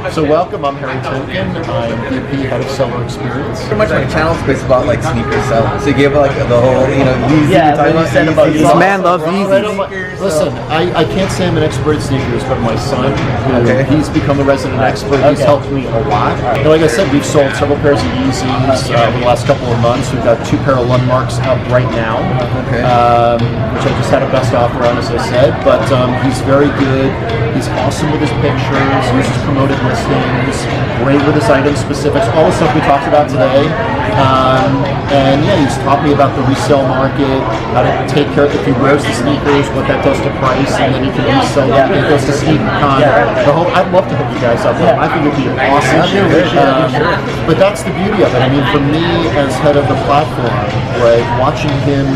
So welcome, I'm Harry Temkin. I'm VP, Head of Cellar Experience. Pretty much my channel's based about like sneaker selling. So you give like the whole, Yeezy. Yeah, what you said about Yeezy. Yeezy. This man loves Yeezy. Listen, I can't say I'm an expert in sneakers, but my son, he's become a resident expert. He's helped me a lot. And like I said, we've sold several pairs of Yeezys over the last couple of months. We've got 2 pair of Landmarks up right now, which I just had a best offer on, as I said. But he's very good. He's awesome with his pictures, uses promoted listings, great with his item specifics, all the stuff we talked about today. And yeah, he's taught me about the resale market, how to take care of, if he wears the sneakers, what that does to price, and then he can resell them. It goes to SneakerCon. I'd love to hook you guys up. I think it'd be awesome. But that's the beauty of it. I mean, for me as head of the platform, right, watching him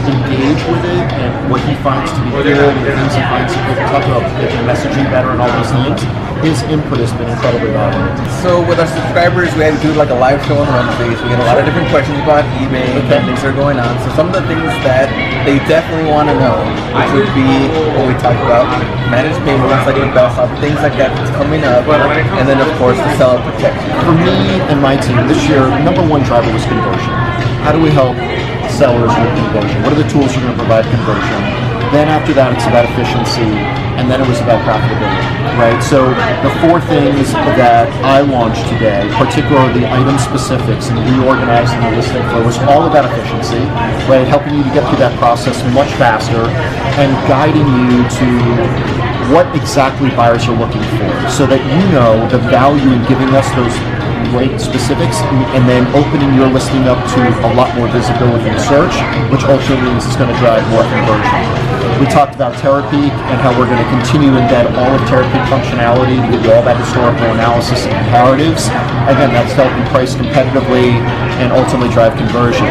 engage with it and what he finds to be good and the things he finds to be good, talk about making messaging better and all those things, his input has been incredibly valuable. So with our subscribers, we had to do like a live show on Wednesdays. We get a lot of different questions about eBay and things that are going on. So some of the things that they definitely want to know, which would be what we talked about, managed payments, like the best offer, things like that that's coming up, and then of course the seller protection. For me and my team this year, number one driver was conversion. How do we help sellers with conversion? What are the tools you're going to provide conversion? Then after that, it's about efficiency, and then it was about profitability, right? So the 4 things that I launched today, particularly the item specifics and reorganizing the listing flow, was all about efficiency, right? Helping you to get through that process much faster and guiding you to what exactly buyers are looking for, so that you know the value in giving us those great specifics and then opening your listing up to a lot more visibility in search, which ultimately means it's going to drive more conversion. We talked about Terapeak and how we're going to continue to embed all of Terapeak functionality to give you all that historical analysis and comparatives. Again, that's helping price competitively and ultimately drive conversion.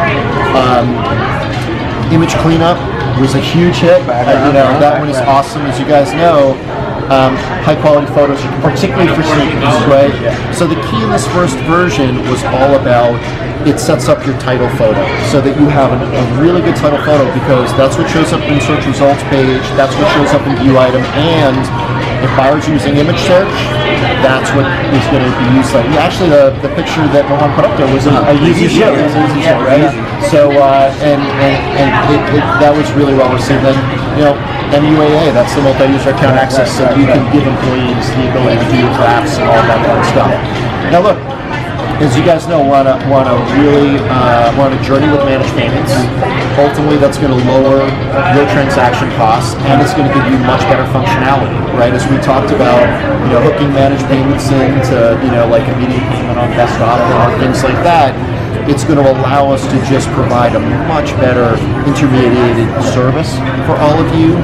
Image cleanup was a huge hit. That one is awesome, as you guys know. High quality photos, particularly for sneakers, right? So the key in this first version was all about, it sets up your title photo so that you have a really good title photo, because that's what shows up in search results page, that's what shows up in view item, and if buyers are using image search, that's what is going to be used. Like, actually, the picture that Mohan put up there was a Yeezy shoe, right? So, that was really well received. Then, MUAA, that's the multi-user account access, so you can give employees the ability to do drafts and all that kind of stuff. Now look, as you guys know, we're on a journey with managed payments. Ultimately, that's going to lower your transaction costs, and it's going to give you much better functionality, right? As we talked about, hooking managed payments into, like immediate payment on best offer or things like that. It's going to allow us to just provide a much better intermediated service for all of you.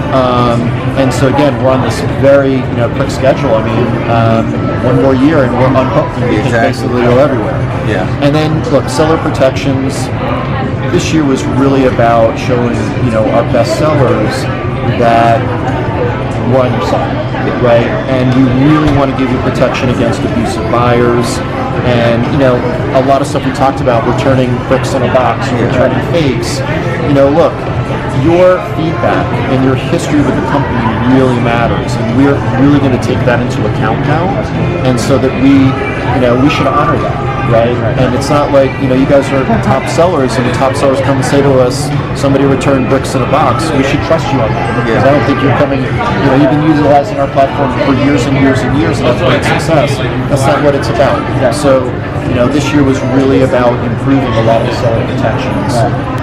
And so again, we're on this very quick schedule. I mean, 1 more year and we're unhooked and we can basically go everywhere. Yeah. And then look, Cellar Protections. This year was really about showing our best sellers that we're on your side, right? And we really want to give you protection against abusive buyers. And a lot of stuff we talked about, returning bricks in a box and returning fakes. Look, your feedback and your history with the company really matters, and we're really going to take that into account now. And so that we should honor that, right? And it's not like you guys are top sellers, and the top sellers come and say to us, somebody returned bricks in a box. We should trust you on that, because I don't think you're coming. You've been utilizing our platform for years and years and years, and that's great success. That's not what it's about. So, this year was really about improving a lot of the seller protections.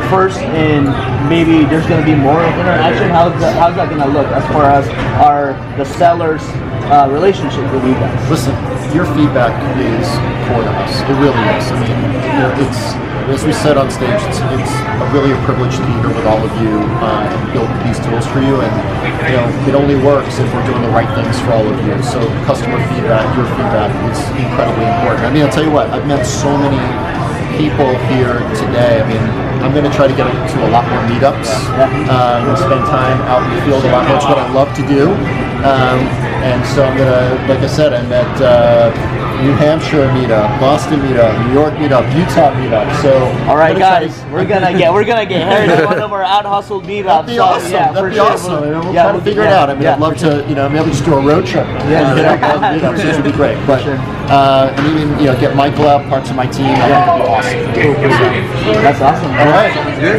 First, and maybe there's going to be more interaction. How's that going to look as far as the sellers' relationship with you guys? Listen, your feedback is core to us. It really is. I mean, it's, as we said on stage, it's really a privilege to be here with all of you and build these tools for you. And it only works if we're doing the right things for all of you. So customer feedback, your feedback is incredibly important. I mean, I'll tell you what, I've met so many people here today. I mean, I'm going to try to get to a lot more meetups and spend time out in the field a lot more. It's what I love to do. And so I'm going to, like I said, I met New Hampshire meetup, Boston meetup, New York meetup, Utah meetup. So all right, I'm guys, excited. we're gonna get Harry to one of our out hustled meetups. That'd be awesome. Yeah, That'd be sure. awesome. We'll try to figure it out. I mean, I'd love to, maybe just do a road trip. And hit up all the meetups, which would be great. But and even get Michael out, parts of my team. I think it'd be awesome. That's awesome. All right.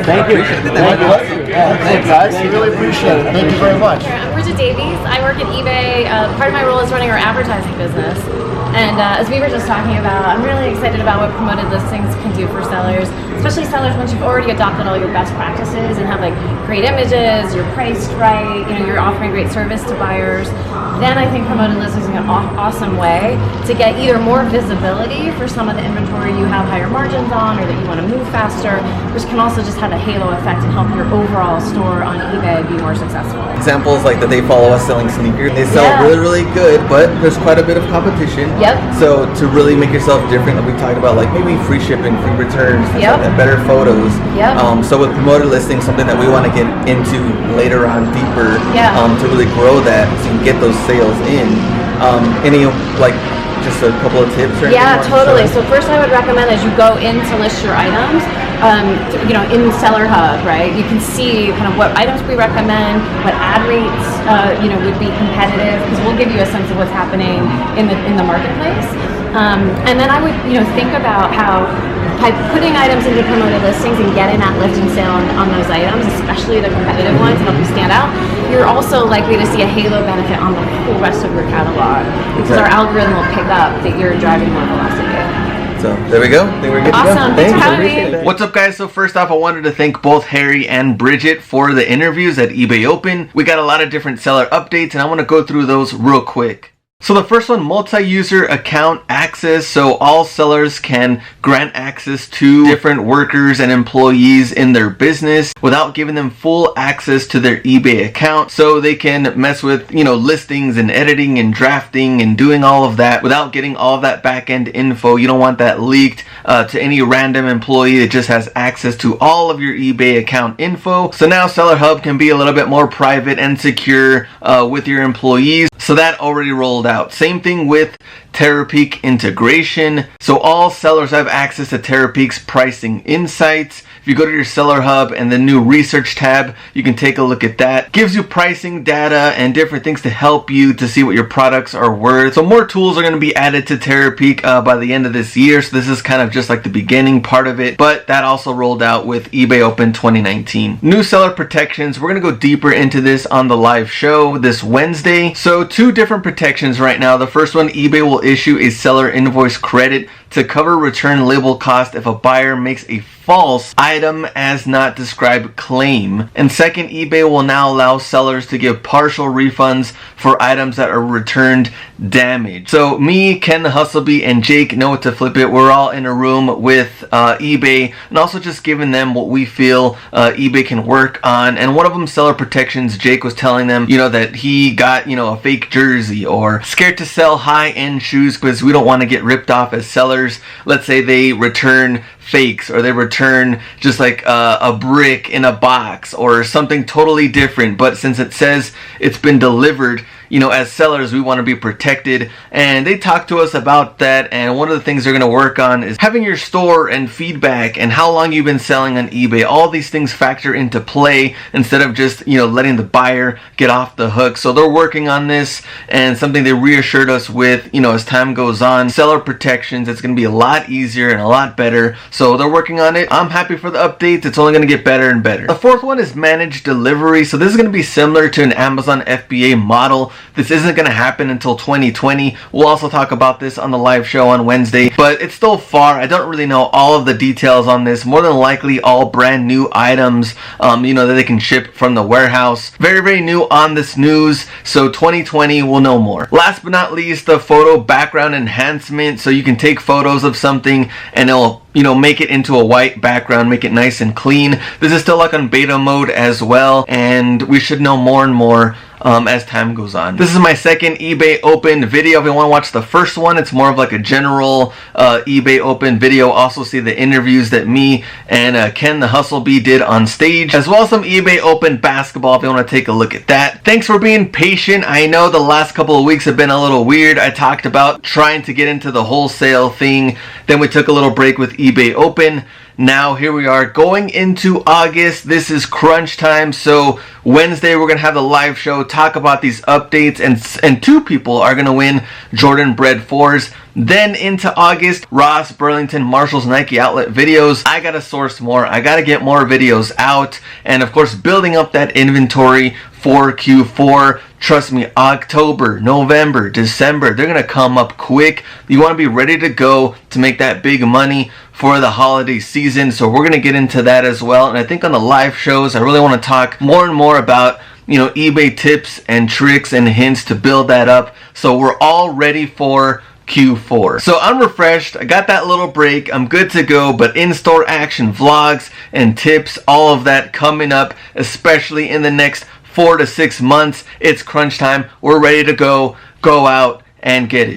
Thank you. My pleasure. Thank you, guys. We really appreciate it. Thank you very much. I'm Bridget Davies. I work at eBay. Part of my role is running our advertising business. And as we were just talking about, I'm really excited about what promoted listings can do for sellers, especially sellers once you've already adopted all your best practices and have like great images, you're priced right, you're offering great service to buyers. Then I think promoted listings is an awesome way to get either more visibility for some of the inventory you have higher margins on or that you want to move faster, which can also just have a halo effect and help your overall store on eBay be more successful. Examples like that they follow us selling sneakers. They sell really, really good, but there's quite a bit of competition. Yep. So to really make yourself different, like we talked about, like maybe free shipping, free returns, things like that, better photos. Yep. So with promoted listings, something that we want to get into later on deeper, to really grow that so you can get those sales in. Any like just a couple of tips or Yeah, anything totally. So first I would recommend as you go in to list your items, in Cellar Hub, right? You can see kind of what items we recommend, what ad rates, would be competitive, because we'll give you a sense of what's happening in the marketplace. And then I would, think about how by putting items into promoted listings and getting that lift and sale on those items, especially the competitive ones, to help you stand out, you're also likely to see a halo benefit on the whole rest of your catalog, because our algorithm will pick up that you're driving more velocity. So there we go. I think we're good to go. Awesome. Thanks for having me. What's up, guys? So first off, I wanted to thank both Harry and Bridget for the interviews at eBay Open. We got a lot of different seller updates, and I want to go through those real quick. So the first one, multi-user account access. So all sellers can grant access to different workers and employees in their business without giving them full access to their eBay account. So they can mess with, listings and editing and drafting and doing all of that without getting all of that back-end info. You don't want that leaked to any random employee that just has access to all of your eBay account info. So now Seller Hub can be a little bit more private and secure with your employees. So that already rolled out. Same thing with Terapeak integration. So all sellers have access to Terapeak's pricing insights. If you go to your Seller Hub and the new research tab, you can take a look at that. Gives you pricing data and different things to help you to see what your products are worth. So more tools are going to be added to Terapeak by the end of this year. So this is kind of just like the beginning part of it, but that also rolled out with eBay Open 2019. New Cellar Protections. We're going to go deeper into this on the live show this Wednesday. So two different protections right now. The first one, eBay will issue a seller invoice credit to cover return label cost if a buyer makes a false item as not described claim. And second, eBay will now allow sellers to give partial refunds for items that are returned damaged. So me, Ken the Hustlebee, and Jake know what to flip it. We're all in a room with eBay and also just giving them what we feel eBay can work on. And one of them, Seller Protections, Jake was telling them, that he got, a fake jersey or scared to sell high-end shoes because we don't want to get ripped off as sellers. Let's say they return fakes or they return just like a brick in a box or something totally different, but since it says it's been delivered, as sellers, we want to be protected. And they talked to us about that. And one of the things they're going to work on is having your store and feedback and how long you've been selling on eBay. All these things factor into play instead of just, letting the buyer get off the hook. So they're working on this, and something they reassured us with, as time goes on, Seller Protections, it's going to be a lot easier and a lot better. So they're working on it. I'm happy for the updates. It's only going to get better and better. The fourth one is managed delivery. So this is going to be similar to an Amazon FBA model. This isn't going to happen until 2020. We'll also talk about this on the live show on Wednesday, but it's still far. I don't really know all of the details on this. More than likely all brand new items, that they can ship from the warehouse. Very, very new on this news. So 2020 we'll know more. Last but not least, the photo background enhancement. So you can take photos of something and it'll you know, make it into a white background, make it nice and clean. This is still like on beta mode as well, and we should know more and more as time goes on. This is my second eBay Open video. If you want to watch the first one, it's more of like a general eBay Open video. Also see the interviews that me and Ken the Hustle Bee did on stage, as well as some eBay Open basketball if you want to take a look at that. Thanks for being patient. I know the last couple of weeks have been a little weird. I talked about trying to get into the wholesale thing, then we took a little break with eBay Open. Now here we are going into August. This is crunch time. So Wednesday we're gonna have the live show, talk about these updates, and 2 people are gonna win Jordan Bread 4s. Then into August, Ross, Burlington, Marshalls, Nike outlet videos. I gotta source more. I gotta get more videos out, and of course building up that inventory for Q4. Trust me, October, November, December, they're gonna come up quick. You wanna be ready to go to make that big money for the holiday season. So we're gonna get into that as well. And I think on the live shows, I really wanna talk more and more about, you know, eBay tips and tricks and hints to build that up. So we're all ready for Q4. So I'm refreshed. I got that little break. I'm good to go, but in-store action, vlogs and tips, all of that coming up, especially in the next 4 to 6 months. It's crunch time. We're ready to go out and get it.